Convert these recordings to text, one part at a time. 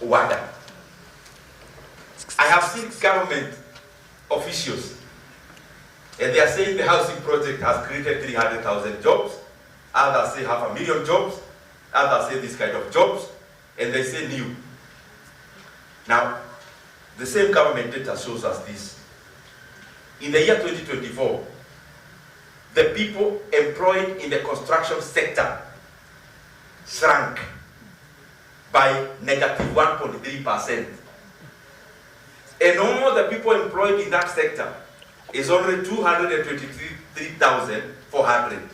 WADA. I have seen government officials, and they are saying the housing project has created 300,000 jobs. Others say 500,000 jobs. Others say this kind of jobs, and they say new. Now, the same government data shows us this. In the year 2024, the people employed in the construction sector shrank by -1.3%. And all the people employed in that sector is only 223,400,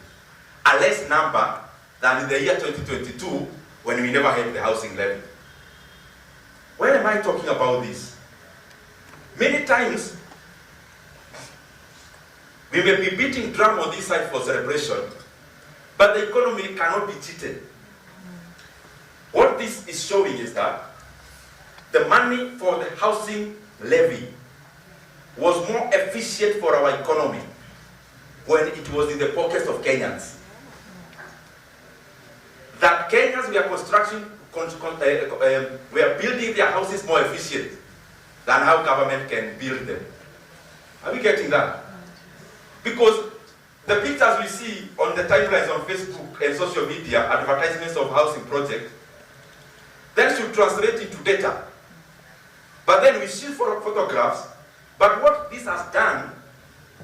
a less number than in the year 2022 when we never had the housing levy. Why am I talking about this? Many times, we may be beating drum on this side for celebration, but the economy cannot be cheated. What this is showing is that the money for the housing levy was more efficient for our economy when it was in the pockets of Kenyans. That Kenyans were building their houses more efficient than how government can build them. Are we getting that? Because the pictures we see on the timelines on Facebook and social media, advertisements of housing projects, then should translate into data. But then we see photographs. But what this has done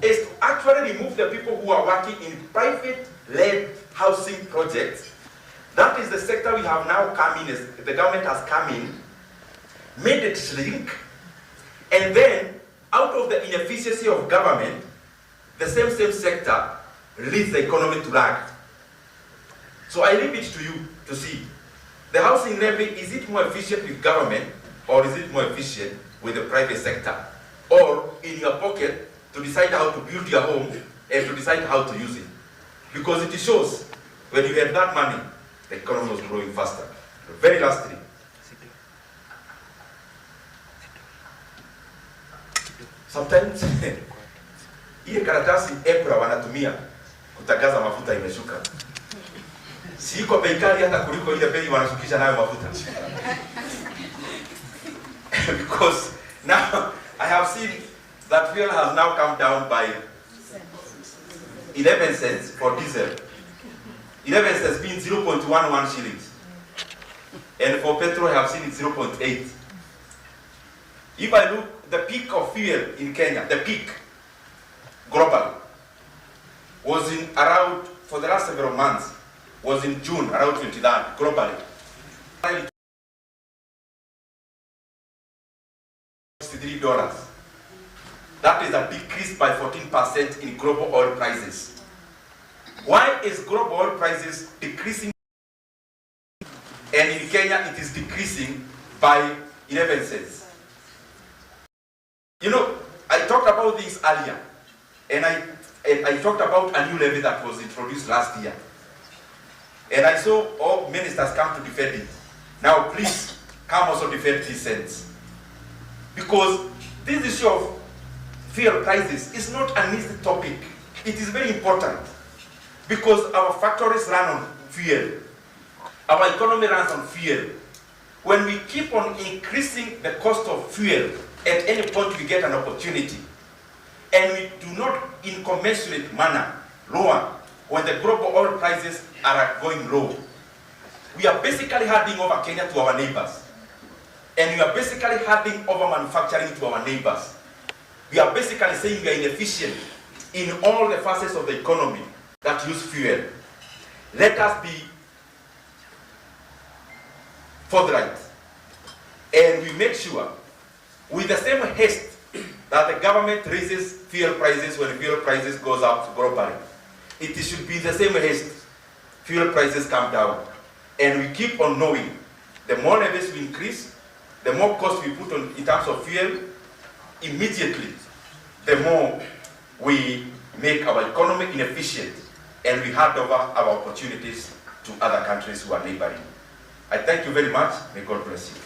is to actually remove the people who are working in private-led housing projects. That is the sector we have now come in, the government has come in, made it shrink, and then out of the inefficiency of government, the same sector leads the economy to lag. So I leave it to you to see. The housing levy, is it more efficient with government or is it more efficient with the private sector? Or in your pocket to decide how to build your home and to decide how to use it? Because it shows when you had that money, the economy was growing faster. The very last thing. Sometimes ile karatasi EPRA wanatumia kutangaza mafuta imeshuka. Siko bei kali hata kuliko ile bei wanashukisha nayo mafuta. Because now I have seen that fuel has now come down by 11 cents for diesel. 11 cents means 0.11 shillings. And for petrol I have seen it 0.8. If I look, the peak of fuel in Kenya, the peak globally, was in around, for the last several months, was in June, around 23rd, globally. $63. That is a decrease by 14% in global oil prices. Why is global oil prices decreasing? And in Kenya, it is decreasing by 11 cents. You know, I talked about this earlier, and I talked about a new levy that was introduced last year. And I saw all ministers come to defend it. Now, please, come also defend these cents. Because this issue of fuel prices is not an easy topic. It is very important. Because our factories run on fuel. Our economy runs on fuel. When we keep on increasing the cost of fuel, at any point we get an opportunity, and we do not in commensurate manner lower when the global oil prices are going low, we are basically handing over Kenya to our neighbors. And we are basically handing over manufacturing to our neighbors. We are basically saying we are inefficient in all the facets of the economy that use fuel. Let us be forthright, and we make sure, with the same haste that the government raises fuel prices when fuel prices goes up globally, it should be the same haste fuel prices come down. And we keep on knowing, the more levies we increase, the more cost we put on in terms of fuel, immediately, the more we make our economy inefficient and we hand over our opportunities to other countries who are neighboring. I thank you very much. May God bless you.